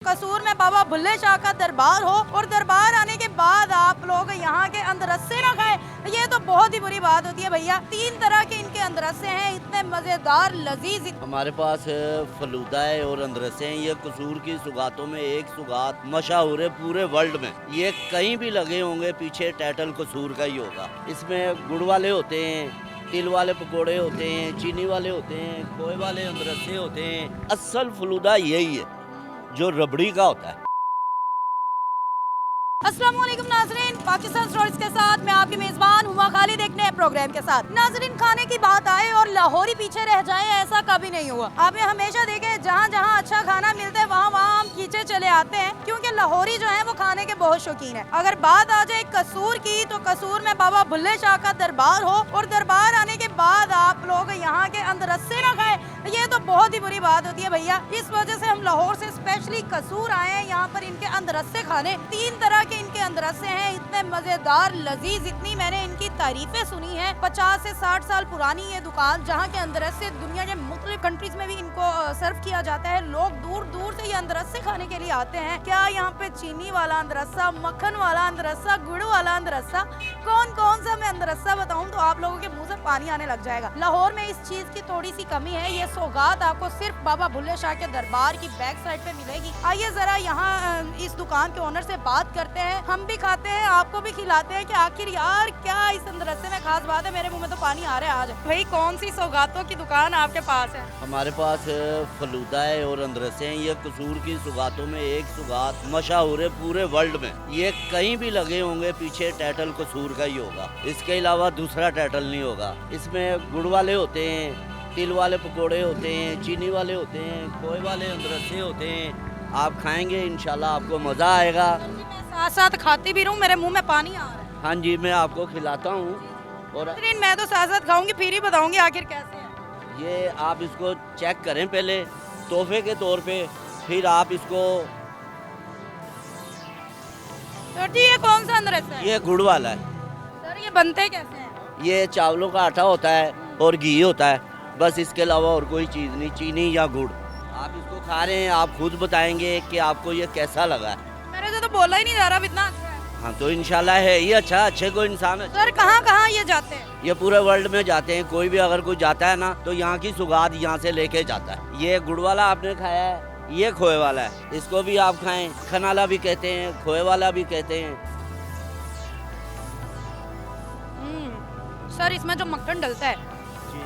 कसूर में बाबा भुल्ले शाह का दरबार हो और दरबार आने के बाद आप लोग यहाँ के अंदरसे ना खाएं, ये तो बहुत ही बुरी बात होती है भैया। 3 तरह के इनके अंदरसे हैं, इतने मजेदार लजीज। हमारे पास फलूदा है और अंदरसे हैं। ये कसूर की सुगातों में एक सुगात मशहूर है पूरे वर्ल्ड में। ये कहीं भी लगे होंगे पीछे टाइटल कसूर का ही होगा। इसमें गुड़ वाले होते हैं, तिल वाले पकोड़े होते हैं, चीनी वाले होते हैं, खोए वाले अंदरसे होते हैं। असल फलूदा यही है जो रबड़ी का होता है। अस्सलाम वालेकुम नाज़रीन, पाकिस्तान स्टोरीज के साथ मैं आपकी मेजबान हुमा खाली देखने हैं प्रोग्राम के साथ। नाज़रीन, खाने की बात आए और लाहौरी पीछे रह जाए ऐसा कभी नहीं हुआ। आपने हमेशा देखे जहाँ जहाँ अच्छा खाना मिलता है वहाँ वहाँ हम पीछे चले आते हैं, क्योंकि लाहौरी जो है वो खाने के बहुत शौकीन है। अगर बात आ जाए कसूर की, तो कसूर में बाबा भुल्ले शाह का दरबार हो और दरबार आने के बाद आप लोग यहाँ के अंदरसे ना खाए, ये तो बहुत ही बुरी बात होती है भैया। इस वजह से हम लाहौर से स्पेशली कसूर आए हैं यहाँ पर इनके अंदरसे खाने। 3 तरह के इनके अंदरसे हैं, इतने मजेदार लजीज, इतनी मैंने इनकी तारीफें सुनी है। 50 से 60 साल पुरानी ये दुकान, जहाँ के अंदरसे दुनिया के मुख्तलिफ कंट्रीज में भी इनको सर्व किया जाता है। लोग दूर दूर से ये अंदरसे खाने के लिए आते हैं। क्या यहाँ पे चीनी वाला अंदरसा, मक्खन वाला अंदरसा, गुड़ वाला अंदरसा, कौन कौन सा मैं अंदरसा बताऊँ तो आप लोगों के मुँह से पानी आने लग जाएगा। लाहौर में इस चीज की थोड़ी सी कमी है। ये सौगात आपको सिर्फ बाबा भुल्ले शाह के दरबार की बैक साइड पे मिलेगी। आइए जरा यहाँ इस दुकान के ओनर से बात करते हैं। हम भी खाते हैं, आपको भी खिलाते हैं कि आखिर यार क्या इस अंदरसे में खास बात है। मेरे मुंह में तो पानी आ रहा है आज। भाई, कौन सी सौगातों की दुकान आपके पास है? हमारे पास फलूदा है और अंदरसे हैं। ये कसूर की सुगातों में एक सुगात मशहूर है पूरे वर्ल्ड में। ये कहीं भी लगे होंगे पीछे टाइटल कसूर का ही होगा, इसके अलावा दूसरा टाइटल नहीं होगा। इसमें गुड़ वाले होते हैं, तिल वाले पकोड़े होते हैं, चीनी वाले होते हैं, खोए वाले अंदरसे होते हैं। आप खाएंगे इंशाल्लाह आपको मज़ा आएगा। साथ साथ खाती भी रहूं, मेरे मुंह में पानी आ रहा है। हाँ जी, मैं आपको खिलाता हूँ। और मैं तो साथ साथ खाऊंगी, फिर ही बताऊंगी आखिर कैसे है। ये आप इसको चेक करें पहले तोहफे के तौर पे, फिर आप इसको। सर जी, ये कौन सा अंदरसा है? ये गुड़ वाला है। सर, ये बनते कैसे हैं? ये चावलों का आटा होता है और घी होता है, बस इसके अलावा और कोई चीज़ नहीं, चीनी या गुड़। आप इसको खा रहे हैं, आप खुद बताएंगे कि आपको ये कैसा लगा है। मेरे से तो बोला ही नहीं जा रहा, इतना अच्छा है। हाँ, तो इंशाल्लाह है ये अच्छा, अच्छे को इंसान अच्छा। सर, कहाँ कहाँ ये जाते हैं? ये पूरे वर्ल्ड में जाते हैं। कोई भी अगर कोई जाता है ना तो यहाँ की सुगात यहाँ से लेके जाता है। ये गुड़ वाला आपने खाया है, ये खोए वाला है, इसको भी आप खाएं। खनाला भी कहते हैं, खोए वाला भी कहते हैं। सर, इसमें जो मक्खन डलता है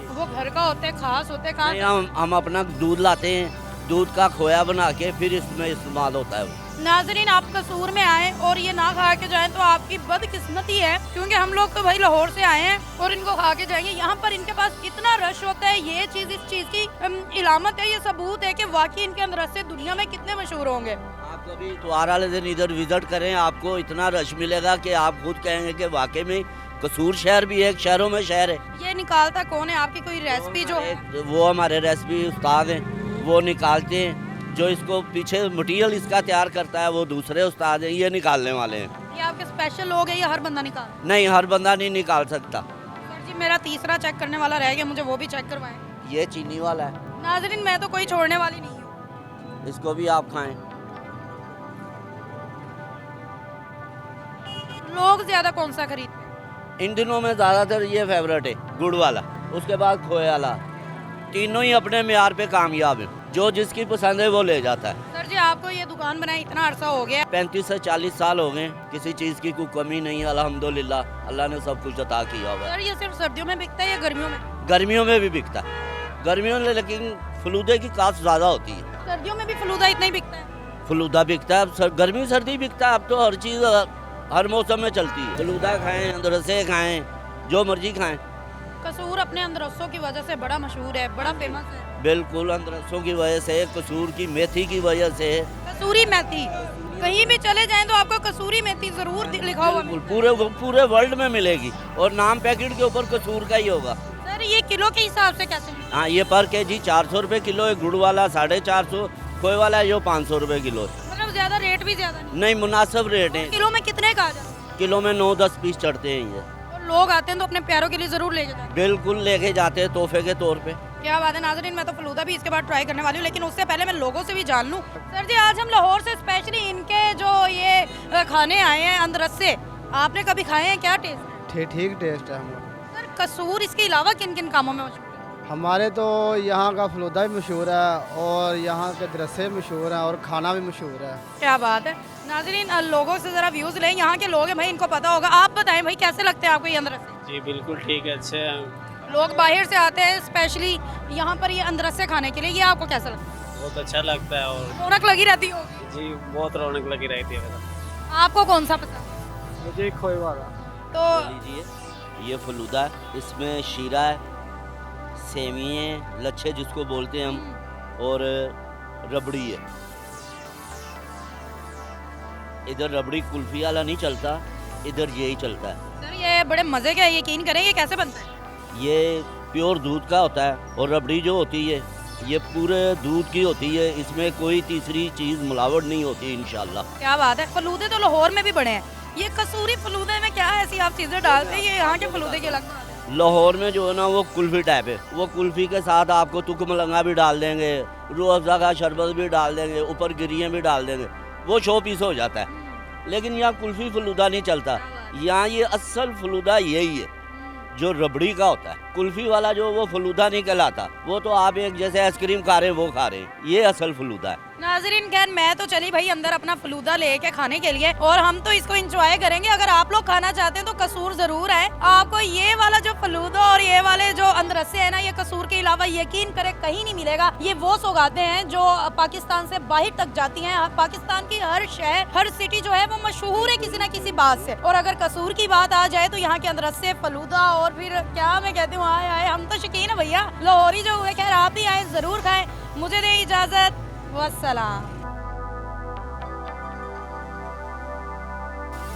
वो घर का होता है, खास होता है? कहाँ? हम अपना दूध लाते हैं, दूध का खोया बना के फिर इसमें इस्तेमाल होता है वो। नाजरीन, आप कसूर में आए और ये ना खा के जाएं तो आपकी बदकिस्मती है, क्योंकि हम लोग तो भाई लाहौर से आए हैं और इनको खा के जाएंगे। यहाँ पर इनके पास इतना रश होता है, ये चीज इस चीज की इलामत है, ये सबूत है कि वाकई इनके अंदरसे दुनिया में कितने मशहूर होंगे। आप कभी इतवार वाले दिन इधर विजिट करें, आपको इतना रश मिलेगा कि आप खुद कहेंगे कि वाकई में कसूर शहर भी एक शहरों में शहर है। ये निकालता कौन है? आपकी कोई रेसिपी जो है? वो हमारे रेसिपी उस्ताद हैं, वो निकालते हैं। जो इसको पीछे मटेरियल इसका तैयार करता है वो दूसरे उस्ताद हैं, ये निकालने वाले हैं। ये आपके स्पेशल लोग हैं या हर बंदा निकाल? नहीं, हर बंदा नहीं निकाल सकता। सर जी, मेरा तीसरा चेक करने वाला रह गया, मुझे वो भी चेक करवाएं। ये चीनी वाला है। नाजरीन, मैं तो कोई छोड़ने वाली नहीं हूँ। इसको भी आप खाएं। लोग ज्यादा कौन सा खरीदते हैं? इन दिनों में ज़्यादातर ये फेवरेट है, गुड़ वाला, उसके बाद खोए वाला। तीनों ही अपने मेयार पे कामयाब है, जो जिसकी पसंद है वो ले जाता है। सर जी, आपको ये दुकान बनाई इतना अरसा हो गया? 35 से 40 साल हो गए, किसी चीज़ की कोई कमी नहीं है अल्हम्दुलिल्लाह। अल्लाह ने सब कुछ अता किया हुआ है। सर, ये सिर्फ सर्दियों में बिकता है या गर्मियों में? गर्मियों में भी बिकता है, गर्मियों में लेकिन फलूदे की कास्ट ज़्यादा होती है। सर्दियों में भी फलूदा इतना ही बिकता है? फलूदा बिकता है, अब गर्मी सर्दी बिकता है। अब तो हर चीज़ हर मौसम में चलती है। फलूदा खाएं, अंदरसे खाएं, जो मर्जी खाएं। कसूर अपने अंदरसों की वजह से बड़ा मशहूर है, बड़ा फेमस है। बिल्कुल, अंदरसों की वजह से, कसूर की मेथी की वजह से। कसूरी मेथी, कहीं भी चले जाएं तो आपको कसूरी मेथी जरूर लिखा हुआ बिल्कुल, पूरे वर्ल्ड में मिलेगी और नाम पैकेट के ऊपर कसूर का ही होगा। सर, ये किलो के हिसाब से कैसे? हाँ, ये पर केजी 400 रुपये किलो है। गुड़ वाला 450, खोए वाला जो 500 रुपये किलो है। मतलब ज्यादा रेट भी ज्यादा नहीं, मुनासिब रेट है। किलो में कितने का आ जाता है? किलो में 9-10 पीस चढ़ते हैं ये। लोग आते हैं तो अपने प्यारों के लिए जरूर लेके जाते हैं? बिल्कुल, लेके जाते हैं तोहफे के तौर पे। क्या बात है नाज़रीन, मैं तो फलूदा भी इसके बाद ट्राई करने वाली हूँ, लेकिन उससे पहले मैं लोगों से भी जान लूँ। सर जी, आज हम लाहौर से स्पेशली इनके जो ये खाने आए हैं अंदरसे, आपने कभी खाए हैं? क्या टेस्ट? ठीक टेस्ट है। हम सर कसूर इसके अलावा किन किन कामों में मशहूर है? हमारे तो यहाँ का फलूदा भी मशहूर है और यहाँ के दरसे मशहूर हैं और खाना भी मशहूर है। क्या बात है नाज़रीन, लोगों से ज़रा व्यूज़ लें, यहाँ के लोग हैं भाई, इनको पता होगा। आप बताएं भाई, कैसे लगते हैं आपको ये अंदरसे? जी बिल्कुल ठीक है, अच्छे हैं। लोग बाहर से आते हैं स्पेशली यहाँ पर ये अंदरसे खाने के लिए, ये आपको कैसा लगता है? बहुत अच्छा लगता है और रौनक लगी रहती होगी। जी बहुत रौनक लगी रहती है। आपको कौन सा पसंद है? मुझे खोए वाला। तो लीजिए, ये फलूदा है, इसमें शीरा है, सेवियाँ हैं, लच्छे जिसको बोलते हैं हम, और रबड़ी है। इधर रबड़ी कुल्फी वाला नहीं चलता, इधर यही चलता है। सर ये बड़े मज़े का है, यकीन करें। ये कैसे बनता है? ये प्योर दूध का होता है और रबड़ी जो होती है ये पूरे दूध की होती है, इसमें कोई तीसरी चीज़ मिलावट नहीं होती इंशाल्लाह। क्या बात है। फलूदे तो लाहौर में भी बड़े हैं, ये कसूरी फलूदे में क्या ऐसी आप चीज़ें डालते हैं, ये यहाँ के फलूदे के अलग बात है। लाहौर में जो है ना वो कुल्फ़ी टाइप है, वो कुल्फ़ी के साथ आपको तुक मलंगा भी डाल देंगे, रूह अफ़ज़ा का शरबत भी डाल देंगे, ऊपर गिरियाँ भी डाल देंगे, वो शो पीस हो जाता है। लेकिन यहाँ कुल्फ़ी फलूदा नहीं चलता, यहाँ ये असल फलूदा यही है जो रबड़ी का होता है। कुल्फी वाला जो वो फलूदा नहीं कहलाता, वो तो आप एक जैसे आइसक्रीम खा रहे हैं वो खा रहे हैं, ये असल फलूदा है। नाजरीन खैर मैं तो चली भाई अंदर अपना फलूदा लेके खाने के लिए, और हम तो इसको एंजॉय करेंगे। अगर आप लोग खाना चाहते हैं तो कसूर जरूर है। आपको ये वाला जो फलूदा और ये वाले जो अंदरसे है ना, ये कसूर के अलावा यकीन करें कहीं नहीं मिलेगा। ये वो सौगातें हैं जो पाकिस्तान से बाहर तक जाती हैं। पाकिस्तान की हर शहर, हर सिटी जो है वो मशहूर है किसी न किसी बात से। और अगर कसूर की बात आ जाए तो यहाँ के अंदरसे, फलूदा और फिर क्या मैं कहती हूँ, आए आए हम तो शकीन है भैया लाहौरी जो हुए। खैर आप भी आए, जरूर खाएं। मुझे दे इजाजत, वस्सलाम।